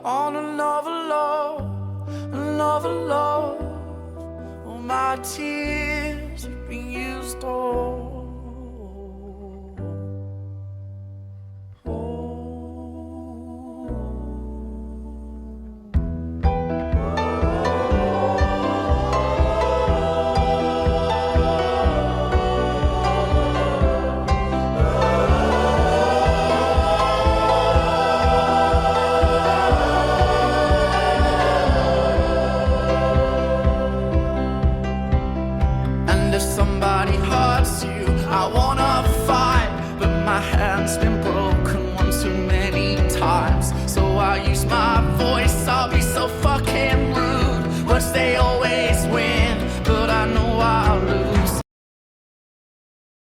on another love. All my tears have been used all. And if somebody hurts you, I wanna fight, but my hand's been broken one too many times. So I use my voice, I'll be so fucking rude, but stay